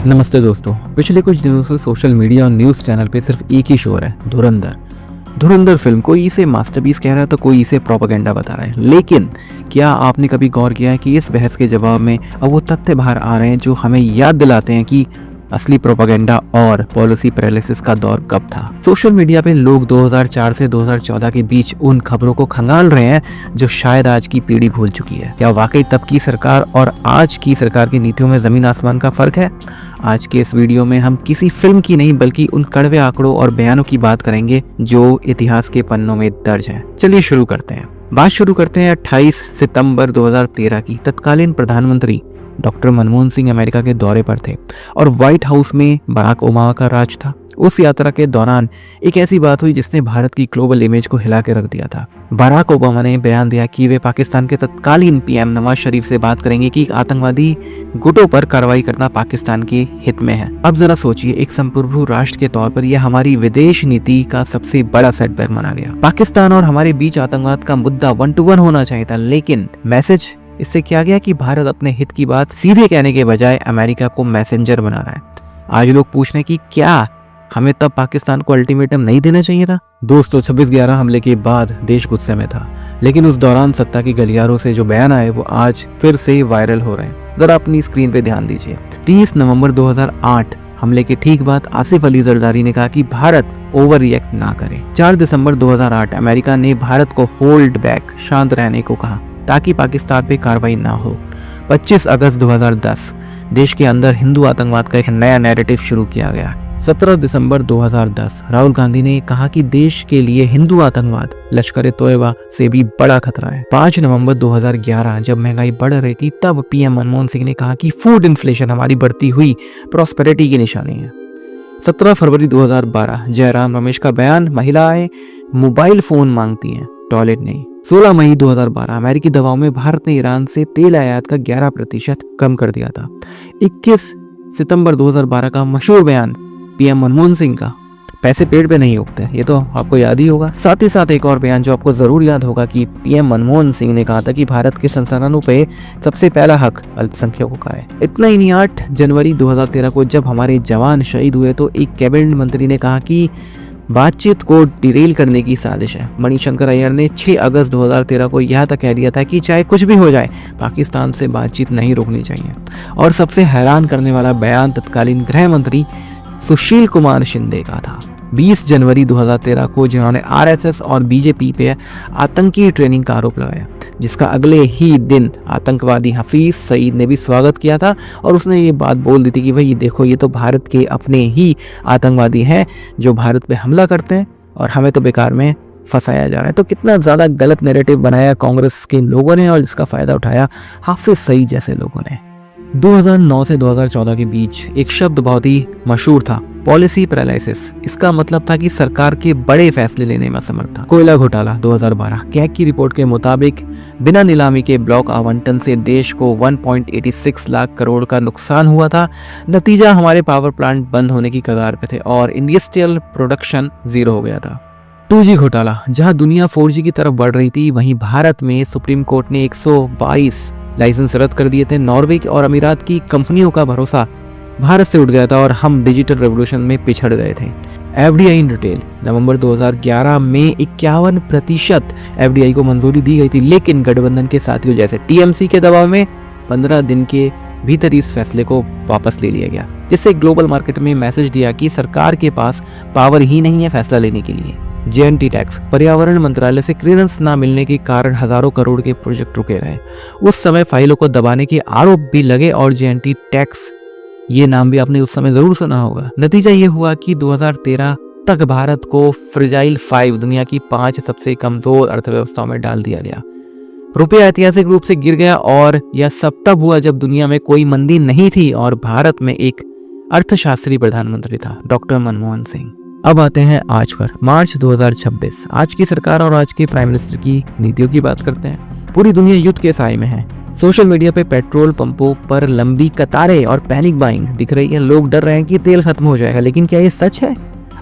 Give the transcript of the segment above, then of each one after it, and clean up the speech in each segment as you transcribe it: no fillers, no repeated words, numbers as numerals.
नमस्ते दोस्तों। पिछले कुछ दिनों से सोशल मीडिया और न्यूज़ चैनल पे सिर्फ एक ही शोर है, धुरंधर। धुरंधर फिल्म, कोई इसे मास्टरपीस कह रहा है तो कोई इसे प्रोपेगेंडा बता रहा है। लेकिन क्या आपने कभी गौर किया है कि इस बहस के जवाब में अब वो तथ्य बाहर आ रहे हैं जो हमें याद दिलाते हैं कि असली प्रोपेगेंडा और पॉलिसी पैरालिसिस का दौर कब था। सोशल मीडिया पे लोग 2004 से 2014 के बीच उन खबरों को खंगाल रहे हैं जो शायद आज की पीढ़ी भूल चुकी है। क्या वाकई तब की सरकार और आज की सरकार की नीतियों में जमीन आसमान का फर्क है? आज के इस वीडियो में हम किसी फिल्म की नहीं बल्कि उन कड़वे आंकड़ों और बयानों की बात करेंगे जो इतिहास के पन्नों में दर्ज है। चलिए शुरू करते हैं। बात शुरू करते हैं 28 सितंबर 2013 की। तत्कालीन प्रधानमंत्री डॉक्टर मनमोहन सिंह अमेरिका के दौरे पर थे और व्हाइट हाउस में बराक ओबामा का राज था। उस यात्रा के दौरान एक ऐसी बात हुई जिसने भारत की ग्लोबल इमेज को हिला के रख दिया था। बराक ओबामा ने बयान दिया कि वे पाकिस्तान के तत्कालीन पीएम नवाज शरीफ से बात करेंगे कि आतंकवादी गुटों पर कार्रवाई करना पाकिस्तान के हित में है। अब जरा सोचिए, एक संप्रभु राष्ट्र के तौर पर यह हमारी विदेश नीति का सबसे बड़ा सेटबैक माना गया। पाकिस्तान और हमारे बीच आतंकवाद का मुद्दा 1 to 1 होना चाहिए था, लेकिन मैसेज इससे क्या गया कि भारत अपने हित की बात सीधे कहने के बजाय अमेरिका को मैसेंजर बना रहा है। आज लोग पूछ रहे हैं कि क्या हमें तब पाकिस्तान को अल्टीमेटम नहीं देना चाहिए था? दोस्तों, 26/11 हमले के बाद देश गुस्से में था, लेकिन उस दौरान सत्ता की गलियारों से जो बयान आए वो आज फिर से वायरल हो रहे हैं। जरा अपनी स्क्रीन पे ध्यान दीजिए। 30 नवंबर 2008 हमले के ठीक बाद आसिफ अली जरदारी ने कहा कि भारत ओवर रिएक्ट ना करे। 4 दिसंबर 2008 अमेरिका ने भारत को होल्ड बैक, शांत रहने को कहा ताकि पाकिस्तान पे कार्रवाई ना हो। 25 अगस्त 2010 देश के अंदर हिंदू आतंकवाद का एक नया नैरेटिव शुरू किया गया। 17 दिसंबर 2010 राहुल गांधी ने कहा कि देश के लिए हिंदू आतंकवाद लश्कर तोयबा से भी बड़ा खतरा है। 5 नवंबर 2011 जब महंगाई बढ़ रही थी तब पीएम मनमोहन सिंह ने कहा कि फूड इन्फ्लेशन हमारी बढ़ती हुई प्रॉस्पेरिटी की निशानी है। 17 फरवरी 2012 जयराम रमेश का बयान, महिलाएं मोबाइल फोन मांगती हैं, टॉयलेट नहीं। 16 मई 2012 अमेरिकी दबाव में भारत ने ईरान से तेल आयात का 11% कम कर दिया था। 21 सितंबर 2012 का मशहूर बयान पीएम मनमोहन सिंह का, पैसे पेड़ पे नहीं उगते, ये तो आपको याद ही होगा। साथ ही साथ एक और बयान जो आपको जरूर याद होगा कि पीएम मनमोहन सिंह ने कहा था कि भारत के संसाधनों पे सबसे पहला हक अल्पसंख्यकों का है। इतना ही नहीं, 8 जनवरी 2013 को जब हमारे जवान शहीद हुए तो एक कैबिनेट मंत्री ने कहा कि बातचीत को डिरेल करने की साजिश है। मणिशंकर अय्यर ने 6 अगस्त 2013 को यह तक कह दिया था कि चाहे कुछ भी हो जाए पाकिस्तान से बातचीत नहीं रोकनी चाहिए। और सबसे हैरान करने वाला बयान तत्कालीन गृह मंत्री सुशील कुमार शिंदे का था 20 जनवरी 2013 को, जिन्होंने आरएसएस और बीजेपी पे आतंकी ट्रेनिंग का आरोप लगाया, जिसका अगले ही दिन आतंकवादी हफीज सईद ने भी स्वागत किया था और उसने ये बात बोल दी थी कि भाई देखो, ये तो भारत के अपने ही आतंकवादी हैं जो भारत पे हमला करते हैं और हमें तो बेकार में फंसाया जा रहा है। तो कितना ज़्यादा गलत नैरेटिव बनाया कांग्रेस के लोगों ने और जिसका फ़ायदा उठाया हाफिज सईद जैसे लोगों ने। 2009 से 2014 के बीच एक शब्द बहुत ही मशहूर था, पॉलिसी पैरालिसिस। इसका मतलब था कि सरकार के बड़े फैसले लेने में असमर्थ था। कोयला घोटाला 2012 कैग की रिपोर्ट के मुताबिक बिना नीलामी के ब्लॉक आवंटन से देश को 1.86 लाख करोड़ का नुकसान हुआ था। नतीजा, हमारे पावर प्लांट बंद होने की कगार पे थे और इंडस्ट्रियल प्रोडक्शन 0 हो गया था। 2G घोटाला, जहां दुनिया 4G की तरफ बढ़ रही थी वहीं भारत में सुप्रीम कोर्ट ने 122 लाइसेंस रद्द कर दिए थे। नॉर्वे और अमीरात की कंपनियों का भरोसा भारत से उठ गया था और हम डिजिटल रेवोल्यूशन में पिछड़ गए थे। एफडीआई इन रिटेल, नवंबर 2011 में 51% एफडीआई को मंजूरी दी गई थी, लेकिन गठबंधन के साथियों जैसे टीएमसी के दबाव में 15 दिन के भीतर इस फैसले को वापस ले लिया गया, जिससे ग्लोबल मार्केट में मैसेज दिया कि सरकार के पास पावर ही नहीं है फैसला लेने के लिए। जेएनटी टैक्स, पर्यावरण मंत्रालय से क्लियरेंस ना मिलने के कारण हजारों करोड़ के प्रोजेक्ट रुके रहे। उस समय फाइलों को दबाने के आरोप भी लगे और जेएनटी टैक्स, ये नाम भी आपने उस समय जरूर सुना होगा। नतीजा ये हुआ कि 2013 तक भारत को फ्रेजाइल 5, दुनिया की 5 सबसे कमजोर अर्थव्यवस्थाओं में डाल दिया गया। रुपया ऐतिहासिक रूप से गिर गया और यह सब तब हुआ जब दुनिया में कोई मंदी नहीं थी और भारत में एक अर्थशास्त्री प्रधानमंत्री था, डॉक्टर मनमोहन सिंह। अब आते हैं आज पर, मार्च 2026। आज की सरकार और आज के प्राइम मिनिस्टर की नीतियों की बात करते हैं। पूरी दुनिया युद्ध के साए में है। सोशल मीडिया पे पेट्रोल पंपों पर लंबी कतारें और पैनिक बाइंग दिख रही है। लोग डर रहे हैं कि तेल खत्म हो जाएगा, लेकिन क्या ये सच है?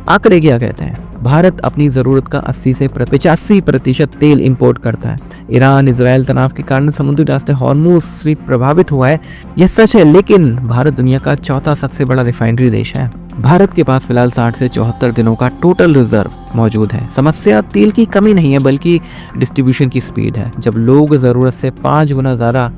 आंकड़े क्या कहते हैं? भारत अपनी ज़रूरत का 80 से 85% तेल इंपोर्ट करता है। ईरान इसराइल तनाव के कारण समुद्री रास्ते हॉर्मुज़ स्ट्रीट प्रभावित हुआ है, यह सच है, लेकिन भारत दुनिया का चौथा सबसे बड़ा रिफाइनरी देश है। भारत के पास फिलहाल 60 से 74 दिनों का टोटल रिजर्व मौजूद है। समस्या तेल की कमी नहीं है, बल्कि डिस्ट्रीब्यूशन की स्पीड है। जब लोग ज़रूरत से 5 गुना ज़्यादा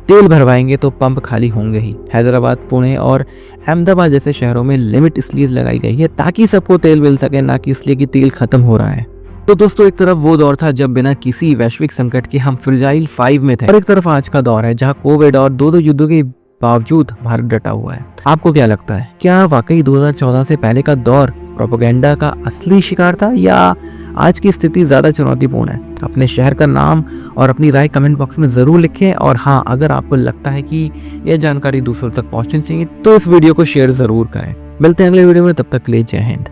तेल भरवाएंगे तो पंप खाली होंगे ही। हैदराबाद, पुणे और अहमदाबाद जैसे शहरों में लिमिट इसलिए लगाई गई है ताकि सबको तेल मिल सके, ना कि इसलिए कि तेल खत्म हो रहा है। तो दोस्तों, एक तरफ वो दौर था जब बिना किसी वैश्विक संकट के हम फ्रेजाइल 5 में थे, और एक तरफ आज का दौर है जहां कोविड और दो युद्धों के बावजूद भारत डटा हुआ है। आपको क्या लगता है, क्या वाकई 2014 से पहले का दौर प्रोपेगेंडा का असली शिकार था, या आज की स्थिति ज्यादा चुनौतीपूर्ण है? अपने शहर का नाम और अपनी राय कमेंट बॉक्स में जरूर लिखें। और हाँ, अगर आपको लगता है कि यह जानकारी दूसरों तक पहुंचनी चाहिए तो इस वीडियो को शेयर जरूर करें। मिलते हैं अगले वीडियो में, तब तक के लिए जय हिंद।